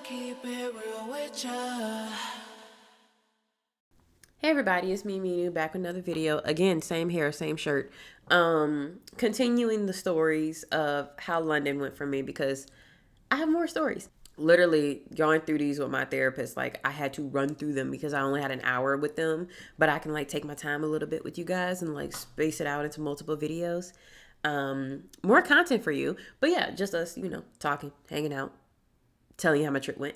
keep it real with ya. Hey everybody, it's me, Minu, back with another video. Again, same hair, same shirt. Continuing the stories of how London went for me because I have more stories. Literally going through these with my therapist, like I had to run through them because I only had an hour with them, but I can like take my time a little bit with you guys and like space it out into multiple videos. More content for you. But yeah, just us, talking, hanging out, telling you how my trip went.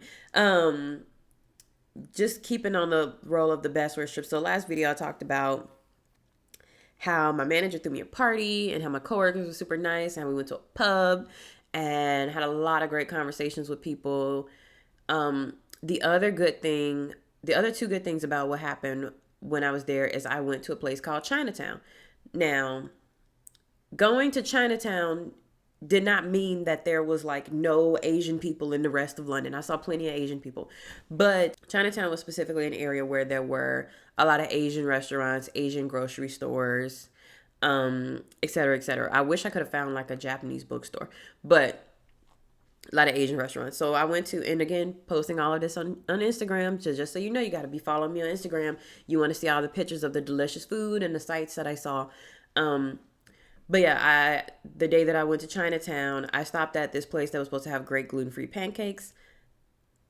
Just keeping on the role of the best worst trip. So last video I talked about how my manager threw me a party and how my coworkers were super nice and we went to a pub and had a lot of great conversations with people. The other good thing, the other two good things about what happened when I was there is I went to a place called Chinatown. Now, going to Chinatown did not mean that there was like no Asian people in the rest of London. I saw plenty of Asian people. But Chinatown was specifically an area where there were a lot of Asian restaurants, Asian grocery stores, et cetera, et cetera. I wish I could have found like a Japanese bookstore, but a lot of Asian restaurants. So I went to, and again, posting all of this on Instagram. So just so you know, you got to be following me on Instagram. You want to see all the pictures of the delicious food and the sights that I saw. But yeah, the day that I went to Chinatown, I stopped at this place that was supposed to have great gluten-free pancakes.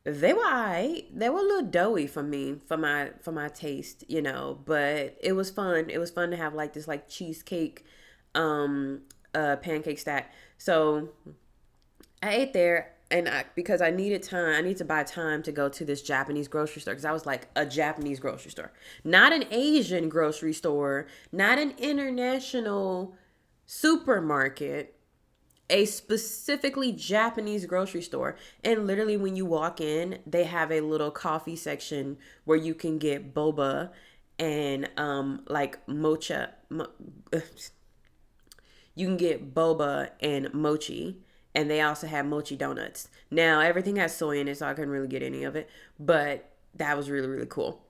They were alright. They were a little doughy for me, for my taste, but it was fun. It was fun to have like this like cheesecake pancake stack. So I ate there and because I needed time, I need to buy time to go to this Japanese grocery store because I was like a Japanese grocery store, not an Asian grocery store, not an international supermarket, a specifically Japanese grocery store. And literally when you walk in, they have a little coffee section where you can get boba and like mocha you can get boba and mochi, and they also have mochi donuts. Now everything has soy in it, so I couldn't really get any of it, but that was really really cool.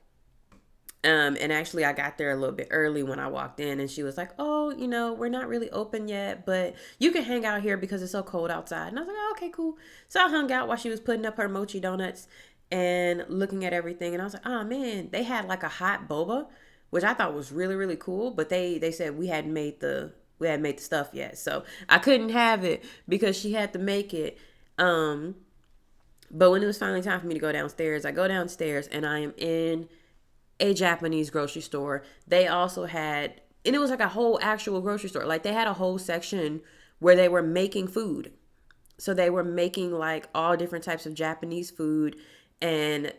And actually, I got there a little bit early when I walked in, and she was like, "Oh, we're not really open yet, but you can hang out here because it's so cold outside." And I was like, "Oh, okay, cool." So I hung out while she was putting up her mochi donuts and looking at everything. And I was like, "Oh man, they had like a hot boba, which I thought was really really cool." But they said we hadn't made the stuff yet, so I couldn't have it because she had to make it. Um, but when it was finally time for me to go downstairs, I go downstairs and I am in a Japanese grocery store. They also had, and it was like a whole actual grocery store. Like they had a whole section where they were making food. So they were making like all different types of Japanese food. And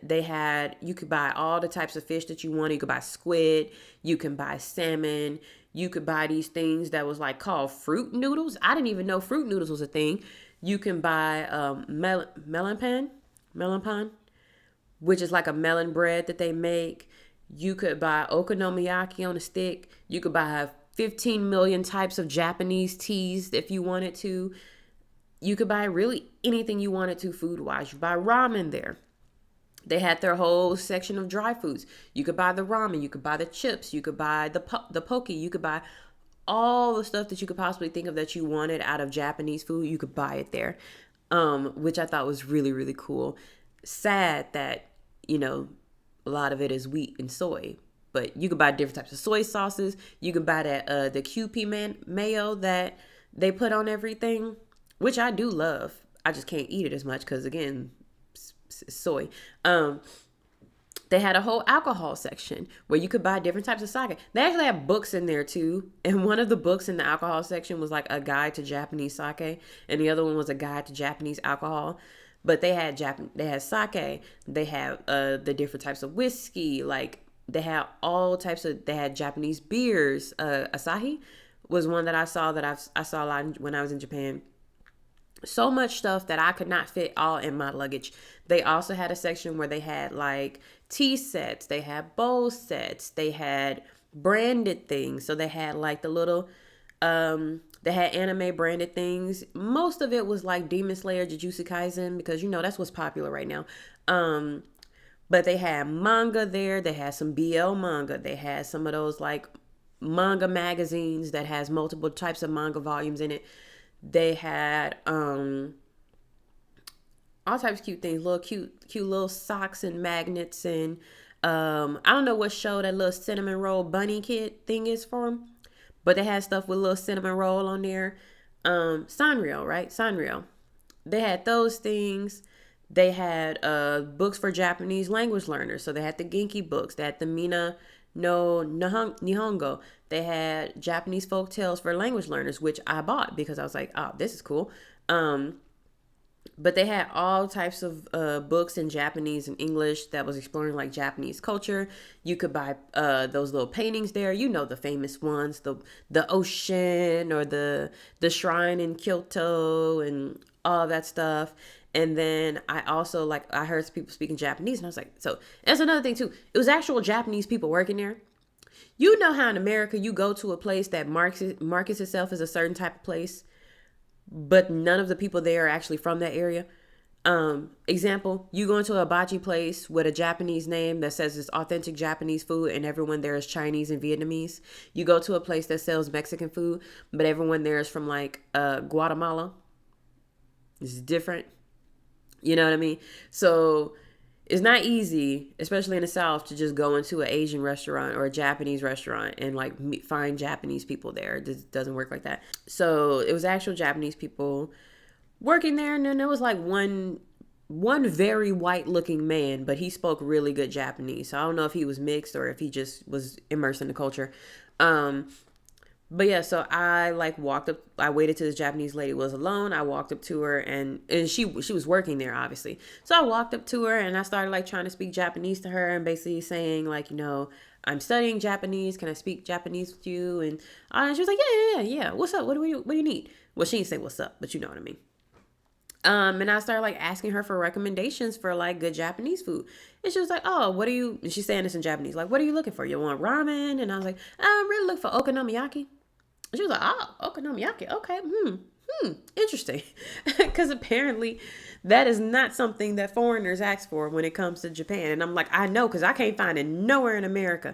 you could buy all the types of fish that you wanted. You could buy squid, you can buy salmon, you could buy these things that was like called fruit noodles. I didn't even know fruit noodles was a thing. You can buy melon pan, which is like a melon bread that they make. You could buy okonomiyaki on a stick. You could buy 15 million types of Japanese teas if you wanted to. You could buy really anything you wanted to food wise. You buy ramen there. They had their whole section of dry foods. You could buy the ramen. You could buy the chips. You could buy the poke. You could buy all the stuff that you could possibly think of that you wanted out of Japanese food. You could buy it there, which I thought was really, really cool. Sad that, a lot of it is wheat and soy. But you could buy different types of soy sauces. You could buy that the QP mayo that they put on everything, which I do love. I just can't eat it as much because again, it's soy. They had a whole alcohol section where you could buy different types of sake. They actually had books in there too. And one of the books in the alcohol section was like a guide to Japanese sake, and the other one was a guide to Japanese alcohol. But they had sake. They had the different types of whiskey. Like they had they had Japanese beers. Asahi was one that I saw I saw a lot when I was in Japan. So much stuff that I could not fit all in my luggage. They also had a section where they had like tea sets, they had bowl sets, they had branded things. So they had like the little they had anime branded things. Most of it was like Demon Slayer, Jujutsu Kaisen, because that's what's popular right now. But they had manga there. They had some BL manga. They had some of those like manga magazines that has multiple types of manga volumes in it. They had all all types of cute things, little cute little socks and magnets, and I don't know what show that little cinnamon roll bunny kid thing is from, but they had stuff with little cinnamon roll on there. Sanrio, right? Sanrio. They had those things. They had books for Japanese language learners. So they had the Genki books. They had the Mina no Nihongo. They had Japanese folk tales for language learners, which I bought because I was like, oh, this is cool. But they had all types of books in Japanese and English that was exploring like Japanese culture. You could buy those little paintings there. You know, the famous ones, the ocean or the shrine in Kyoto and all that stuff. And then I also I heard people speaking Japanese, and I was like, so that's another thing too. It was actual Japanese people working there. You know how in America you go to a place that markets itself as a certain type of place, but none of the people there are actually from that area. Example, you go into a hibachi place with a Japanese name that says it's authentic Japanese food and everyone there is Chinese and Vietnamese. You go to a place that sells Mexican food, but everyone there is from Guatemala. It's different. You know what I mean? So it's not easy, especially in the South, to just go into an Asian restaurant or a Japanese restaurant and find Japanese people there. It just doesn't work like that. So it was actual Japanese people working there, and then there was one very white looking man, but he spoke really good Japanese. So I don't know if he was mixed or if he just was immersed in the culture. But yeah, so I walked up. I waited till this Japanese lady was alone. I walked up to her, and she was working there, obviously. So I walked up to her and I started trying to speak Japanese to her and basically saying I'm studying Japanese. Can I speak Japanese with you? And she was like, yeah. What's up? What do you need? Well, she didn't say what's up, but you know what I mean. And I started asking her for recommendations for good Japanese food. And she was like, oh, and she's saying this in Japanese. What are you looking for? You want ramen? And I was like, I'm really looking for okonomiyaki. And she was like, oh, okonomiyaki. Okay. Interesting. Because apparently that is not something that foreigners ask for when it comes to Japan. And I'm like, I know, because I can't find it nowhere in America.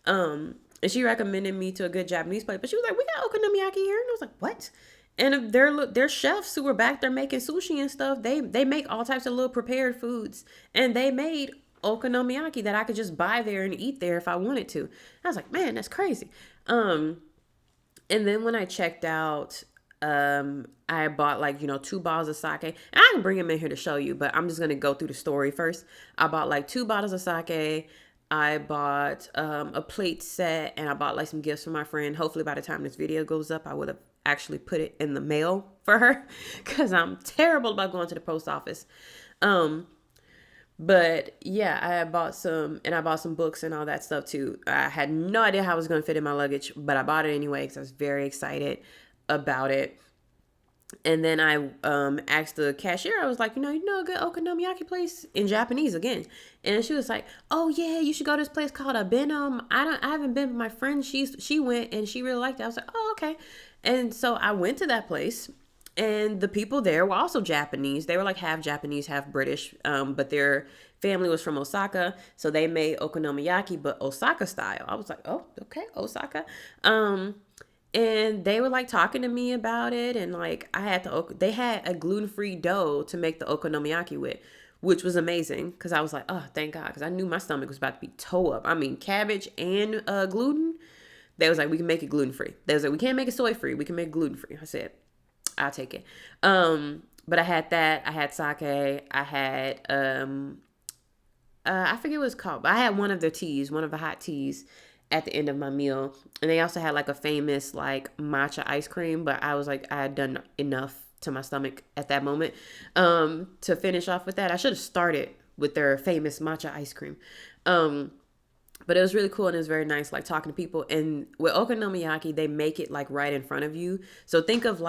And she recommended me to a good Japanese place. But she was like, we got okonomiyaki here. And I was like, what? And their chefs who were back there making sushi and stuff, they make all types of little prepared foods. And they made okonomiyaki that I could just buy there and eat there if I wanted to. I was like, man, that's crazy. And then when I checked out, I bought 2 bottles of sake. And I can bring them in here to show you, but I'm just going to go through the story first. I bought 2 bottles of sake. I bought a plate set, and I bought some gifts for my friend. Hopefully by the time this video goes up, I would have actually put it in the mail for her because I'm terrible about going to the post office. But yeah, I bought some books and all that stuff too. I had no idea how it was going to fit in my luggage, but I bought it anyway because I was very excited about it. And then I asked the cashier, I was like, you know a good okonomiyaki place in Japanese again. And she was like, oh yeah, you should go to this place called Abenum. I haven't been, but my friend, she went and she really liked it. I was like, oh, okay. And so I went to that place, and the people there were also Japanese. They were half Japanese, half British. But their family was from Osaka. So they made okonomiyaki, but Osaka style. I was like, oh, okay, Osaka. And they were talking to me about it. And they had a gluten-free dough to make the okonomiyaki with, which was amazing. Cause I was like, oh, thank God. Cause I knew my stomach was about to be toe up. I mean, cabbage and gluten. They was like, we can make it gluten-free. They was like, we can't make it soy-free. We can make it gluten-free. I said, I'll take it. But I had that. I had sake. I had, I forget what it's called, but I had one of their teas, one of the hot teas at the end of my meal. And they also had a famous matcha ice cream, but I was I had done enough to my stomach at that moment, to finish off with that. I should have started with their famous matcha ice cream. But it was really cool, and it was very nice, talking to people. And with okonomiyaki, they make it right in front of you. So think of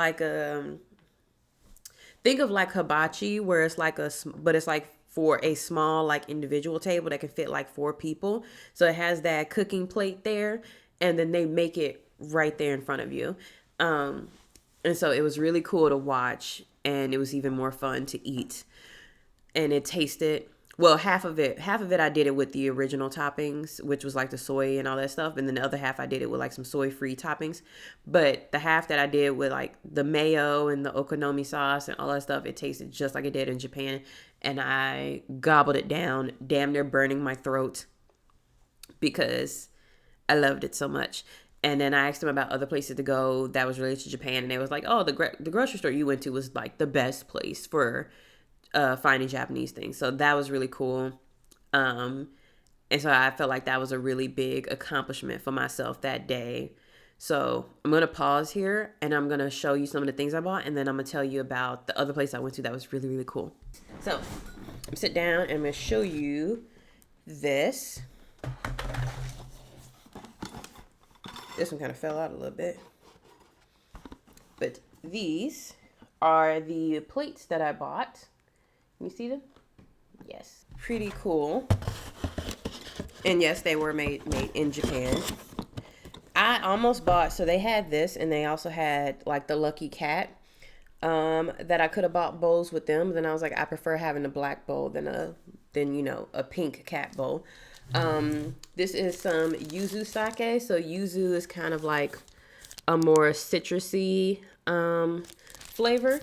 hibachi, where it's but it's for a small individual table that can fit 4 people. So it has that cooking plate there, and then they make it right there in front of you. And so it was really cool to watch, and it was even more fun to eat. And it tasted Well, half of it I did it with the original toppings, which was like the soy and all that stuff, and then the other half I did it with like some soy free toppings. But the half that I did with like the mayo and the okonomi sauce and all that stuff, it tasted just like it did in Japan, and I gobbled it down, damn near burning my throat because I loved it so much. And then I asked them about other places to go that was related to Japan, and they was like, "Oh, the grocery store you went to was like the best place for finding Japanese things." So that was really cool. Um, and so I felt like that was a really big accomplishment for myself that day. So I'm gonna pause here and I'm gonna show you some of the things I bought, and then I'm gonna tell you about the other place I went to that was really, really cool. So sit down and I'm gonna show you this. This one kind of fell out a little bit. But these are the plates that I bought. Can you see them? Yes. Pretty cool. And yes, they were made in Japan. I almost bought, so they had this, and they also had like the Lucky Cat that I could have bought bowls with them. But then I was like, I prefer having a black bowl than a pink cat bowl. This is some yuzu sake. So yuzu is kind of like a more citrusy flavor.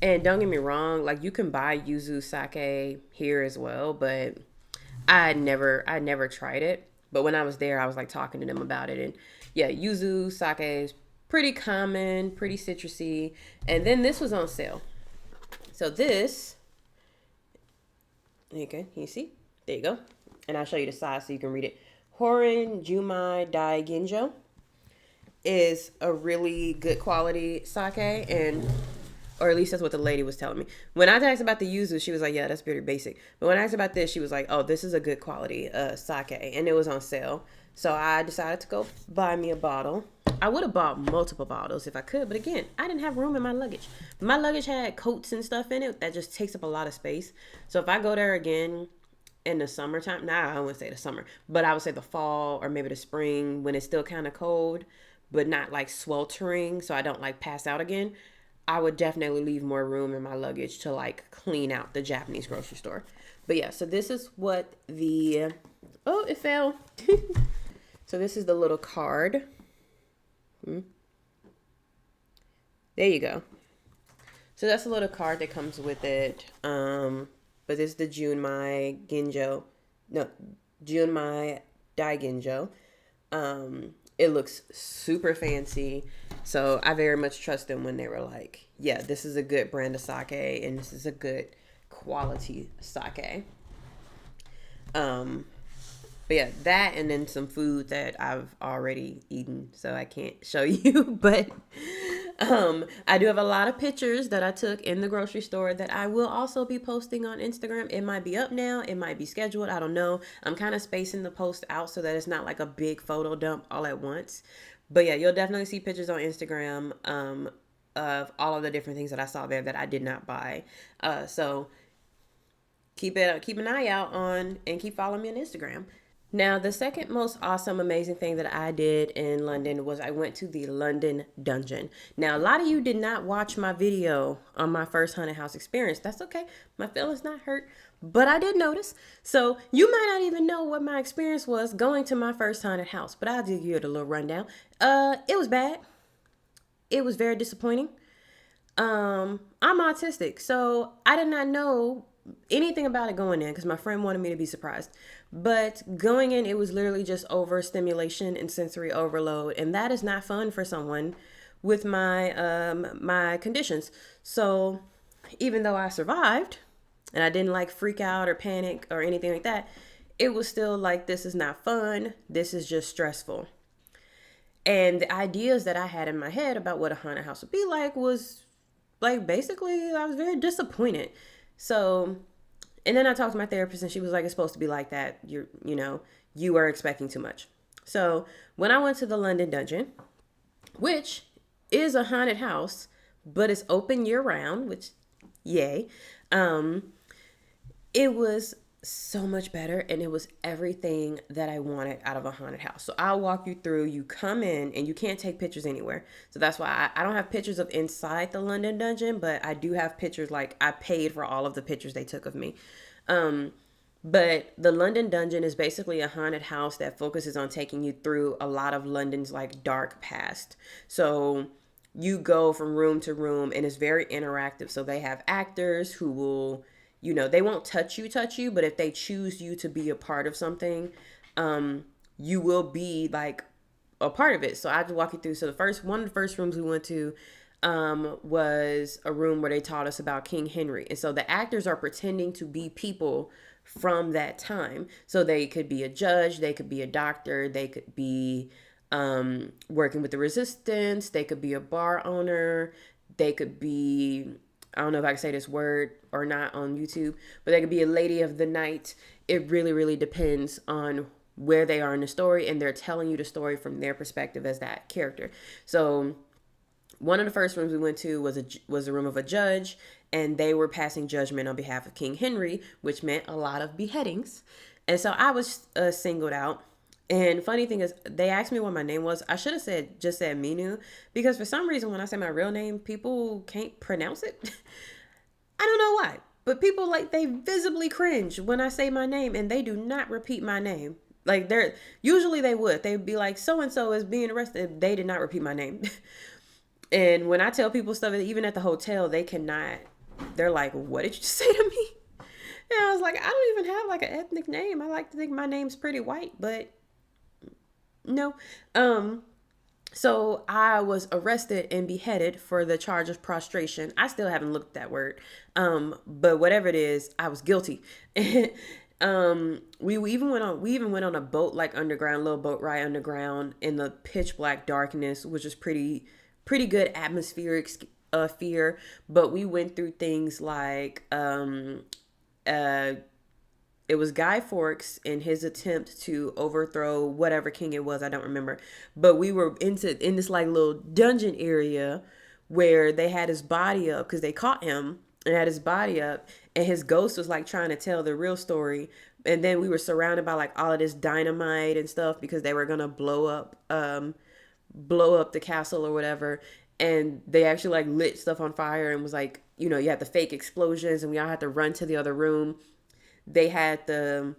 And don't get me wrong, like you can buy yuzu sake here as well, but I never tried it. But when I was there, I was like talking to them about it, and yeah, yuzu sake is pretty common, pretty citrusy. And then this was on sale. So this, okay, can you see? There you go. And I'll show you the size so you can read it. Horin Jumai Dai Ginjo is a really good quality sake, and or at least that's what the lady was telling me. When I asked about the yuzu, she was like, yeah, that's very basic. But when I asked about this, she was like, oh, this is a good quality sake, and it was on sale. So I decided to go buy me a bottle. I would have bought multiple bottles if I could, but again, I didn't have room in my luggage. My luggage had coats and stuff in it that just takes up a lot of space. So if I go there again in the summertime, I wouldn't say the summer, but I would say the fall or maybe the spring when it's still kind of cold, but not like sweltering, so I don't like pass out again, I would definitely leave more room in my luggage to like clean out the Japanese grocery store. But yeah, so this is what oh, it fell. So this is the little card. There you go. So that's a little card that comes with it. But this is the Junmai Dai Ginjo. It looks super fancy. So I very much trust them when they were like, yeah, this is a good brand of sake and this is a good quality sake. But yeah, that and then some food that I've already eaten, so I can't show you. But I do have a lot of pictures that I took in the grocery store that I will also be posting on Instagram. It might be up now. It might be scheduled. I don't know. I'm kind of spacing the post out so that it's not like a big photo dump all at once. But yeah, you'll definitely see pictures on Instagram of all of the different things that I saw there that I did not buy. So keep an eye out on and keep following me on Instagram. Now, the second most awesome, amazing thing that I did in London was I went to the London Dungeon. Now, a lot of you did not watch my video on my first haunted house experience. That's okay. My feelings not hurt, but I did notice. So you might not even know what my experience was going to my first haunted house, but I'll give you a little rundown. It was bad. It was very disappointing. I'm autistic, so I did not know anything about it going in because my friend wanted me to be surprised. But going in, it was literally just overstimulation and sensory overload, and that is not fun for someone with my conditions. So even though I survived and I didn't like freak out or panic or anything like that, it was still like, this is not fun. This is just stressful. And the ideas that I had in my head about what a haunted house would be like was like, basically, I was very disappointed. So, and then I talked to my therapist and she was like, it's supposed to be like that. You are expecting too much. So when I went to the London Dungeon, which is a haunted house, but it's open year round, which yay. It was so much better and it was everything that I wanted out of a haunted house. So I'll walk you through. You come in and you can't take pictures anywhere. So that's why I don't have pictures of inside the London Dungeon, but I do have pictures, like I paid for all of the pictures they took of me. But the London Dungeon is basically a haunted house that focuses on taking you through a lot of London's like dark past. So you go from room to room and it's very interactive. So they have actors who will, they won't touch you, but if they choose you to be a part of something, you will be like a part of it. So I have to walk you through. So one of the first rooms we went to was a room where they taught us about King Henry. And so the actors are pretending to be people from that time. So they could be a judge, they could be a doctor, they could be working with the resistance, they could be a bar owner, they could be, I don't know if I can say this word or not on YouTube, but they could be a lady of the night. It really, really depends on where they are in the story, and they're telling you the story from their perspective as that character. So one of the first rooms we went to was a room of a judge, and they were passing judgment on behalf of King Henry, which meant a lot of beheadings. And so I was singled out. And funny thing is, they asked me what my name was. I should have just said Minu, because for some reason when I say my real name, people can't pronounce it. I don't know why, but people they visibly cringe when I say my name, and they do not repeat my name. Like usually they'd be like, so and so is being arrested. They did not repeat my name. And when I tell people stuff, even at the hotel, they cannot. They're like, what did you say to me? And I was like, I don't even have like an ethnic name. I like to think my name's pretty white, but no. So I was arrested and beheaded for the charge of prostration. I still haven't looked at that word. But whatever it is, I was guilty. We even went on a boat, like underground, little boat ride underground in the pitch black darkness, which is pretty good atmospheric fear. But we went through things like it was Guy Fawkes in his attempt to overthrow whatever king it was, I don't remember, but we were in this like little dungeon area where they had his body up because they caught him and had his body up, and his ghost was like trying to tell the real story. And then we were surrounded by like all of this dynamite and stuff because they were gonna blow up the castle or whatever. And they actually like lit stuff on fire and was like, you had the fake explosions, and we all had to run to the other room. They had the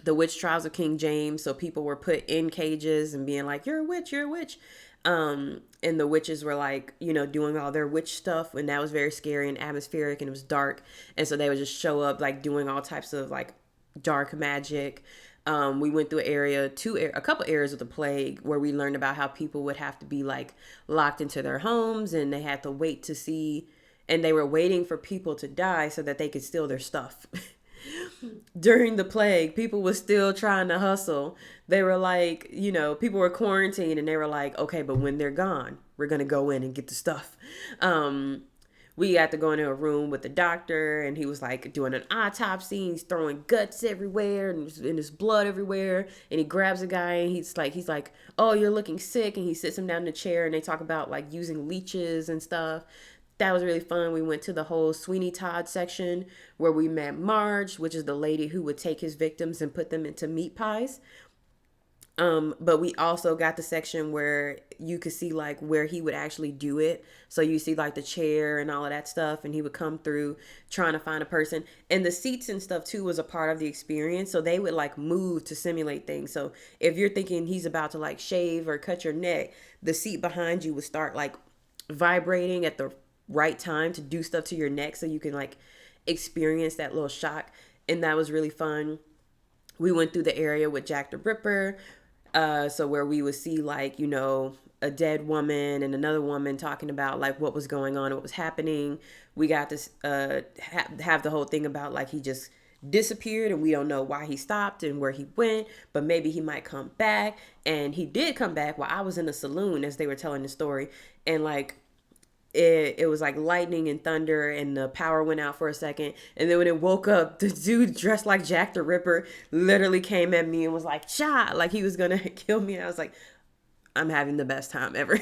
witch trials of King James, so people were put in cages and being like, you're a witch, you're a witch. And the witches were like, doing all their witch stuff, and that was very scary and atmospheric, and it was dark. And so they would just show up like doing all types of like dark magic. We went through a couple areas of the plague where we learned about how people would have to be like locked into their homes, and they had to wait to see, and they were waiting for people to die so that they could steal their stuff. During the plague, people were still trying to hustle. They were like, people were quarantined, and they were like, okay, but when they're gone, we're going to go in and get the stuff. We had to go into a room with the doctor, and he was like doing an autopsy. He's throwing guts everywhere and there's blood everywhere. And he grabs a guy, and he's like, oh, you're looking sick. And he sits him down in a chair, and they talk about like using leeches and stuff. That was really fun. We went to the whole Sweeney Todd section where we met Marge, which is the lady who would take his victims and put them into meat pies. But we also got the section where you could see like where he would actually do it. So you see like the chair and all of that stuff, and he would come through trying to find a person. And the seats and stuff too was a part of the experience. So they would like move to simulate things. So if you're thinking he's about to like shave or cut your neck, the seat behind you would start like vibrating at the right time to do stuff to your neck so you can like experience that little shock. And that was really fun. We went through the area with Jack the Ripper, so where we would see like a dead woman and another woman talking about like what was going on, what was happening. We got to have the whole thing about like he just disappeared and we don't know why he stopped and where he went, but maybe he might come back. And he did come back while I was in the saloon as they were telling the story. And like it was like lightning and thunder, and the power went out for a second. And then when it woke up, the dude dressed like Jack the Ripper literally came at me and was like, "Cha!" Like he was gonna kill me. And I was like, I'm having the best time ever.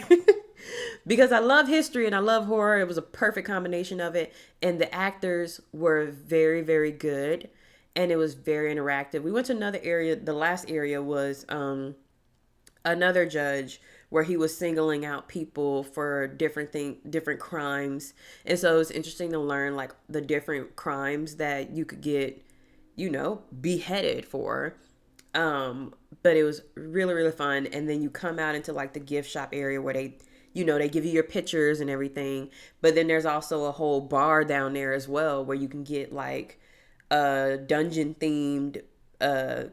Because I love history and I love horror. It was a perfect combination of it. And the actors were very, very good. And it was very interactive. We went to another area. The last area was another judge where he was singling out people for different crimes. And so it's interesting to learn like the different crimes that you could get beheaded for. But it was really, really fun. And then you come out into like the gift shop area where they give you your pictures and everything. But then there's also a whole bar down there as well where you can get like dungeon themed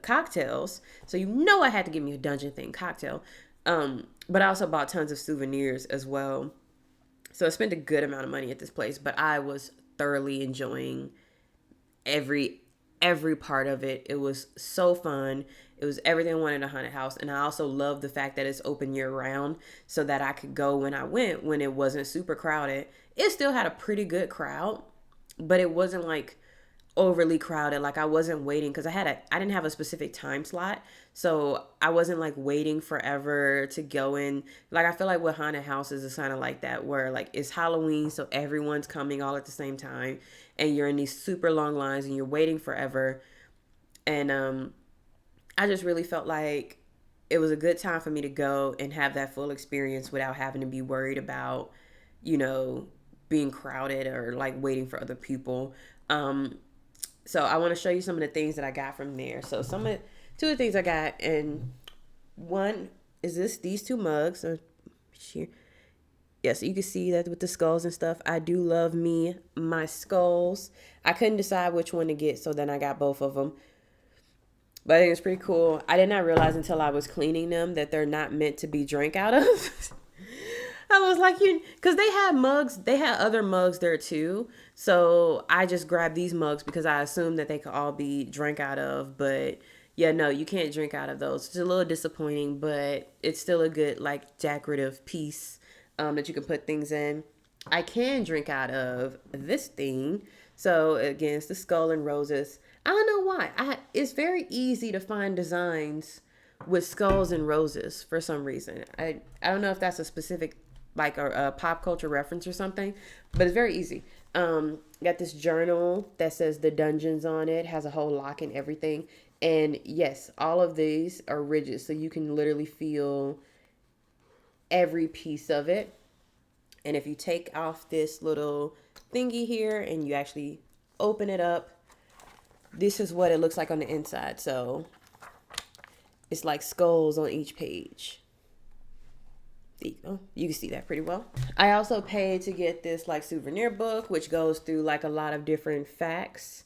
cocktails. So I had to get me a dungeon themed cocktail. But I also bought tons of souvenirs as well. So I spent a good amount of money at this place, but I was thoroughly enjoying every part of it. It was so fun. It was everything I wanted in a haunted house. And I also love the fact that it's open year round so that I could go when I went when it wasn't super crowded. It still had a pretty good crowd, but it wasn't like overly crowded. Like I wasn't waiting because I didn't have a specific time slot. So I wasn't like waiting forever to go in. Like I feel like with haunted houses it's kind of like that where like it's Halloween, so everyone's coming all at the same time and you're in these super long lines and you're waiting forever. And I just really felt like it was a good time for me to go and have that full experience without having to be worried about, being crowded or like waiting for other people. So I want to show you some of the things that I got from there. So two of the things I got, and one is these two mugs. Here. Yeah, so you can see that with the skulls and stuff. I do love my skulls. I couldn't decide which one to get, so then I got both of them. But I think it's pretty cool. I did not realize until I was cleaning them that they're not meant to be drank out of. I was like, because they had other mugs there too. So I just grabbed these mugs because I assumed that they could all be drank out of. But yeah, no, you can't drink out of those. It's a little disappointing, but it's still a good like decorative piece that you can put things in. I can drink out of this thing. So again, it's the skull and roses. I don't know why. It's very easy to find designs with skulls and roses for some reason. I don't know if that's a specific like a pop culture reference or something, but it's very easy. Got this journal that says the dungeons on it, has a whole lock and everything. And yes, all of these are rigid, so you can literally feel every piece of it. And if you take off this little thingy here and you actually open it up, this is what it looks like on the inside. So it's like skulls on each page. You can see that pretty well. I also paid to get this like souvenir book, which goes through like a lot of different facts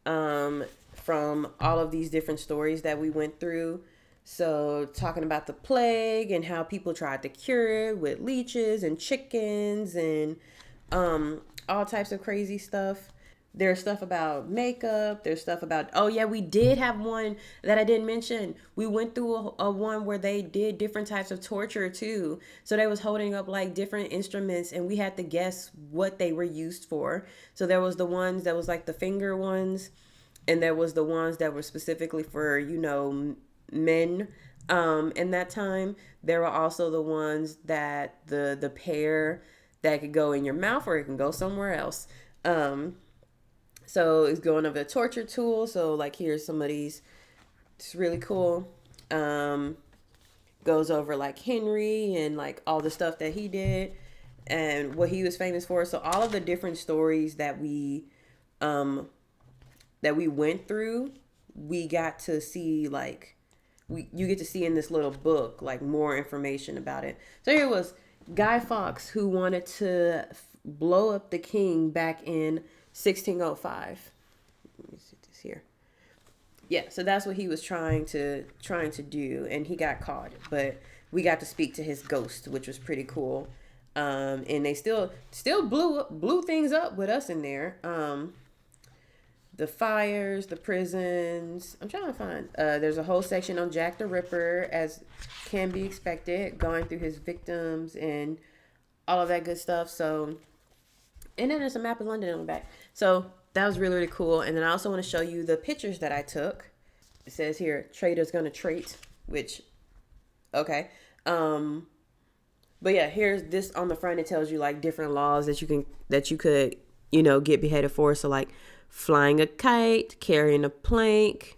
from all of these different stories that we went through. So talking about the plague and how people tried to cure it with leeches and chickens and all types of crazy stuff. There's stuff about makeup. There's stuff about, oh yeah, we did have one that I didn't mention. We went through a one where they did different types of torture too. So they was holding up like different instruments and we had to guess what they were used for. So there was the ones that was like the finger ones. And there was the ones that were specifically for, men in that time. There were also the ones that the pear that could go in your mouth or it can go somewhere else. So it's going over the torture tool. So like here's some of these. It's really cool. Goes over like Henry and like all the stuff that he did and what he was famous for. So all of the different stories that we went through, we got to see like you get to see in this little book like more information about it. So here was Guy Fawkes, who wanted to blow up the king back in 1605. Let me see this here. Yeah, so that's what he was trying to do, and he got caught. But we got to speak to his ghost, which was pretty cool. And they still blew things up with us in there. The fires, the prisons. I'm trying to find. There's a whole section on Jack the Ripper, as can be expected, going through his victims and all of that good stuff. So, and then there's a map of London on the back. So that was really, really cool. And then I also want to show you the pictures that I took. It says here, "Trader's gonna trait," which, okay. But yeah, here's this on the front. It tells you like different laws that you could get beheaded for. So like flying a kite, carrying a plank,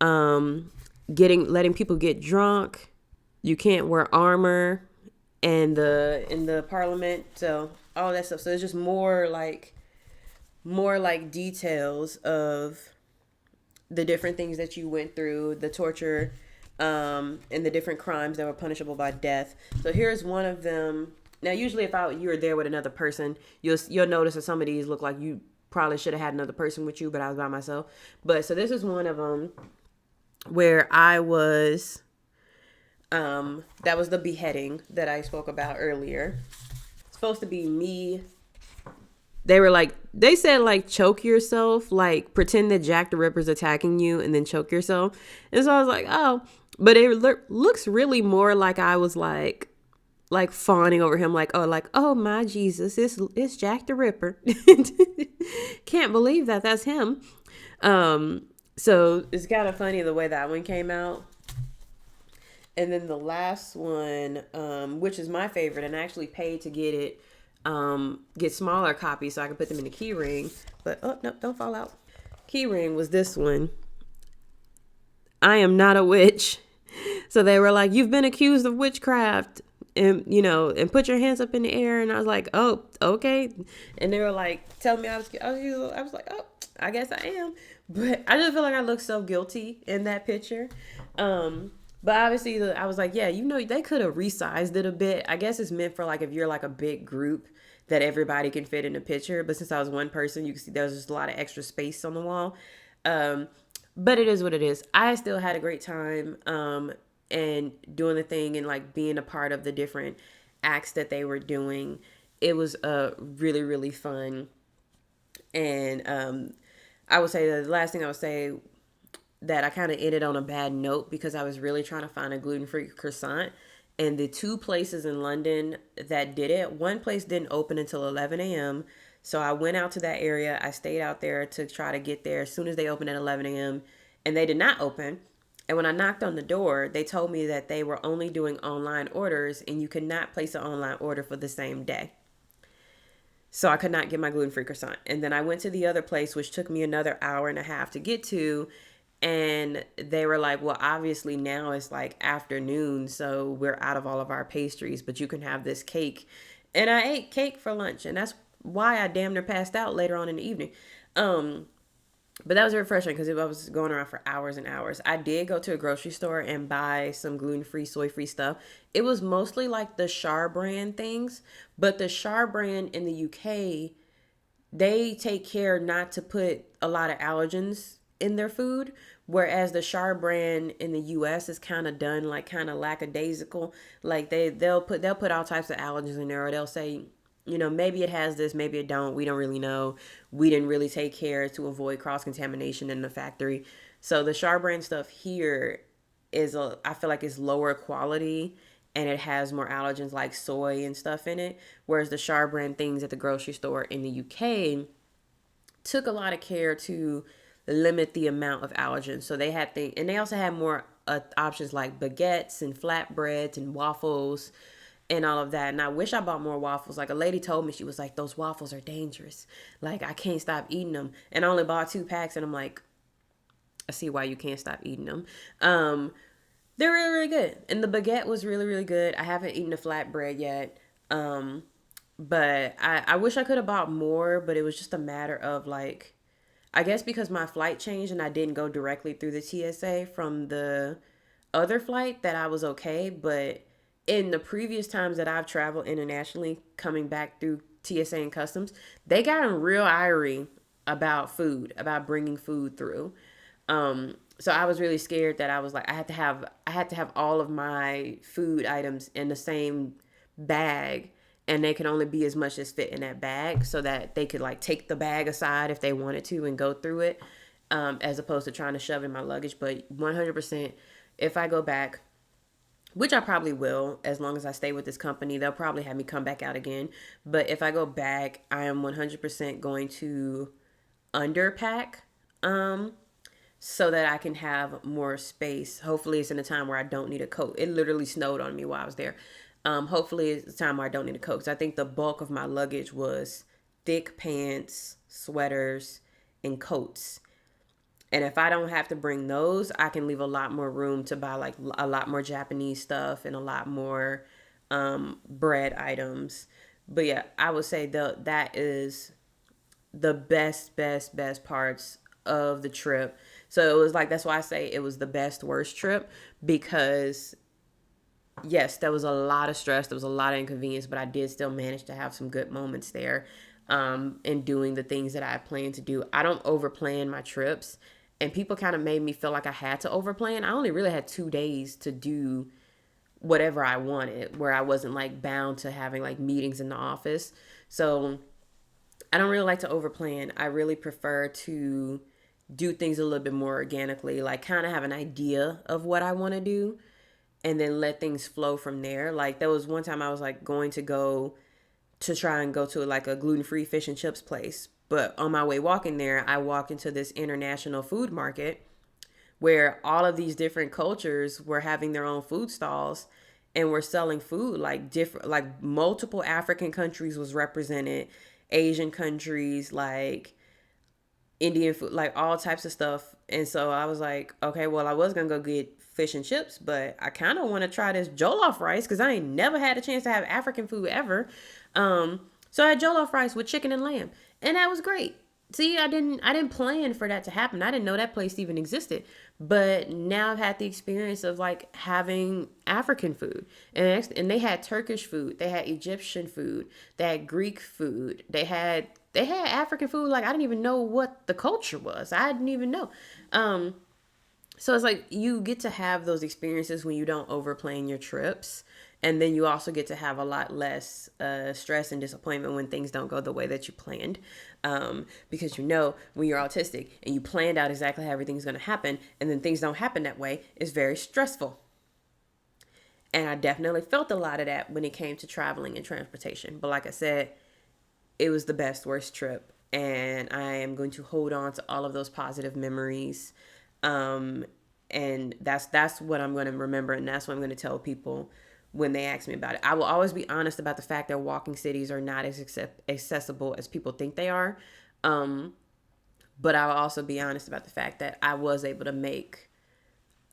letting people get drunk. You can't wear armor in the parliament. So all that stuff. So it's just more like details of the different things that you went through, the torture, and the different crimes that were punishable by death. So here's one of them. Now, usually, if you were there with another person, you'll notice that some of these look like you probably should have had another person with you, but I was by myself. But so this is one of them where I was. That was the beheading that I spoke about earlier. It's supposed to be me. They said like choke yourself, like pretend that Jack the Ripper's attacking you and then choke yourself. And so I was like, oh, but it looks really more like I was like fawning over him, like, oh my Jesus, it's Jack the Ripper. Can't believe that's him. So it's kind of funny the way that one came out. And then the last one, which is my favorite, and I actually paid to get it, get smaller copies so I could put them in the key ring. But, oh, no, don't fall out. Key ring was this one. I am not a witch. So they were like, you've been accused of witchcraft. And, and put your hands up in the air. And I was like, oh, okay. And they were like, tell me I was like, oh, I guess I am. But I just feel like I look so guilty in that picture. But obviously, I was like, yeah, they could have resized it a bit. I guess it's meant for like if you're like a big group that everybody can fit in a picture. But since I was one person, you can see there's just a lot of extra space on the wall. But it is what it is. I still had a great time and doing the thing and like being a part of the different acts that they were doing. It was really, really fun. And I would say the last thing I would say that I kind of ended on a bad note because I was really trying to find a gluten-free croissant. And the two places in London that did it, one place didn't open until 11 a.m. So I went out to that area. I stayed out there to try to get there as soon as they opened at 11 a.m. And they did not open. And when I knocked on the door, they told me that they were only doing online orders and you could not place an online order for the same day. So I could not get my gluten-free croissant. And then I went to the other place, which took me another hour and a half to get to. And they were like, well, obviously now it's like afternoon, so we're out of all of our pastries, but you can have this cake. And I ate cake for lunch, and that's why I damn near passed out later on in the evening. But that was very frustrating because I was going around for hours and hours. I did go to a grocery store and buy some gluten-free, soy-free stuff. It was mostly like the Char brand things, but the Char brand in the UK, they take care not to put a lot of allergens in their food, whereas the Char brand in the US is kind of done like kind of lackadaisical. Like they'll put all types of allergens in there, or they'll say, maybe it has this, maybe it don't. We don't really know. We didn't really take care to avoid cross-contamination in the factory. So the Char brand stuff here I feel like it's lower quality and it has more allergens like soy and stuff in it. Whereas the Char brand things at the grocery store in the UK took a lot of care to limit the amount of allergens. So they had things, and they also had more options like baguettes and flatbreads and waffles and all of that. And I wish I bought more waffles. Like a lady told me, she was like, those waffles are dangerous. Like I can't stop eating them. And I only bought 2 packs. And I'm like, I see why you can't stop eating them. They're really, really good. And the baguette was really, really good. I haven't eaten the flatbread yet. But I wish I could have bought more, but it was just a matter of like, I guess because my flight changed and I didn't go directly through the TSA from the other flight that I was okay. But in the previous times that I've traveled internationally, coming back through TSA and customs, they got real irie about food, about bringing food through. So I was really scared that I was like, I had to have all of my food items in the same bag, and they could only be as much as fit in that bag so that they could like take the bag aside if they wanted to and go through it, as opposed to trying to shove in my luggage. But 100%, if I go back, which I probably will, as long as I stay with this company, they'll probably have me come back out again. But if I go back, I am 100% going to underpack, so that I can have more space. Hopefully it's in a time where I don't need a coat. It literally snowed on me while I was there. Hopefully it's a time where I don't need a coat. So I think the bulk of my luggage was thick pants, sweaters, and coats. And if I don't have to bring those, I can leave a lot more room to buy like a lot more Japanese stuff and a lot more bread items. But yeah, I would say that is the best parts of the trip. So it was like, that's why I say it was the best worst trip, because yes, there was a lot of stress, there was a lot of inconvenience, but I did still manage to have some good moments there, in doing the things that I planned to do. I don't overplan my trips, and people kind of made me feel like I had to overplan. I only really had 2 days to do whatever I wanted, where I wasn't like bound to having like meetings in the office. So I don't really like to overplan. I really prefer to do things a little bit more organically, like kind of have an idea of what I want to do and then let things flow from there. Like there was one time I was like going to go to try and go to like a gluten-free fish and chips place. But on my way walking there, I walked into this international food market where all of these different cultures were having their own food stalls and were selling food, like different, like multiple African countries was represented, Asian countries, like Indian food, like all types of stuff. And so I was like, okay, well, I was gonna go get fish and chips, but I kind of want to try this jollof rice because I ain't never had a chance to have African food ever. So I had jollof rice with chicken and lamb, and that was great. See, I didn't plan for that to happen. I didn't know that place even existed. But now I've had the experience of like having African food, and they had Turkish food, they had Egyptian food, they had Greek food, they had African food. Like I didn't even know what the culture was. I didn't even know. So it's like you get to have those experiences when you don't overplan your trips. And then you also get to have a lot less stress and disappointment when things don't go the way that you planned. Because when you're autistic and you planned out exactly how everything's going to happen and then things don't happen that way, it's very stressful. And I definitely felt a lot of that when it came to traveling and transportation. But like I said, it was the best worst trip. And I am going to hold on to all of those positive memories. And that's what I'm going to remember. And that's what I'm going to tell people when they ask me about it. I will always be honest about the fact that walking cities are not as accessible as people think they are. But I will also be honest about the fact that I was able to make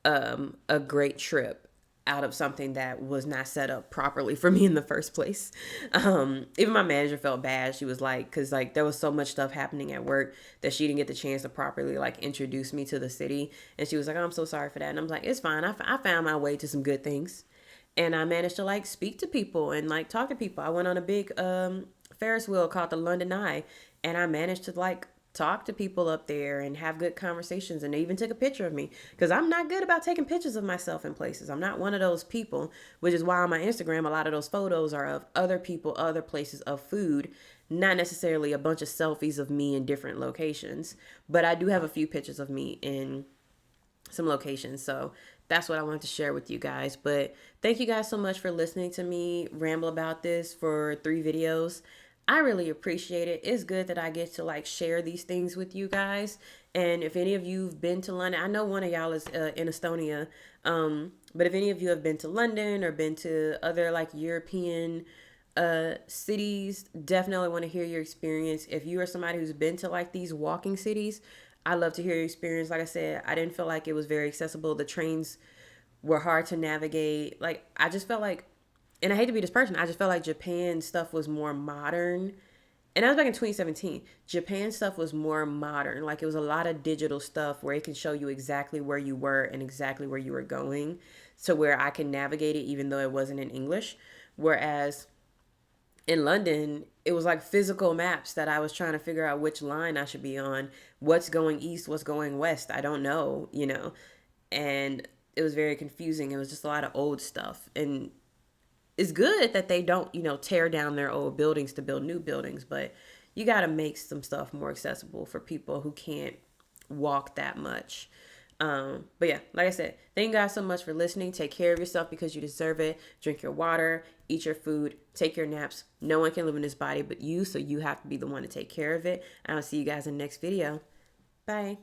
a great trip out of something that was not set up properly for me in the first place. Even my manager felt bad. She was like, because like there was so much stuff happening at work that she didn't get the chance to properly like introduce me to the city. And she was like, oh, I'm so sorry for that. And I'm like, it's fine. I found my way to some good things. And I managed to like speak to people and like talk to people. I went on a big Ferris wheel called the London Eye, and I managed to like talk to people up there and have good conversations. And they even took a picture of me because I'm not good about taking pictures of myself in places. I'm not one of those people, which is why on my Instagram, a lot of those photos are of other people, other places of food, not necessarily a bunch of selfies of me in different locations. But I do have a few pictures of me in some locations. So that's what I wanted to share with you guys. But thank you guys so much for listening to me ramble about this for 3 videos. I really appreciate it. It's good that I get to like share these things with you guys. And if any of you've been to London, I know one of y'all is in Estonia. But if any of you have been to London or been to other like European cities, definitely want to hear your experience. If you are somebody who's been to like these walking cities, I'd love to hear your experience. Like I said, I didn't feel like it was very accessible. The trains were hard to navigate. Like, I just felt like, and I hate to be this person, I just felt like Japan stuff was more modern. And that was back in 2017. Japan stuff was more modern. Like, it was a lot of digital stuff where it can show you exactly where you were and exactly where you were going, to where I can navigate it even though it wasn't in English. Whereas in London, it was like physical maps that I was trying to figure out which line I should be on, what's going east, what's going west. I don't know, and it was very confusing. It was just a lot of old stuff. And it's good that they don't, tear down their old buildings to build new buildings, but you got to make some stuff more accessible for people who can't walk that much. But yeah, like I said, thank you guys so much for listening. Take care of yourself because you deserve it. Drink your water, eat your food, take your naps. No one can live in this body but you, so you have to be the one to take care of it. And I'll see you guys in the next video. Bye.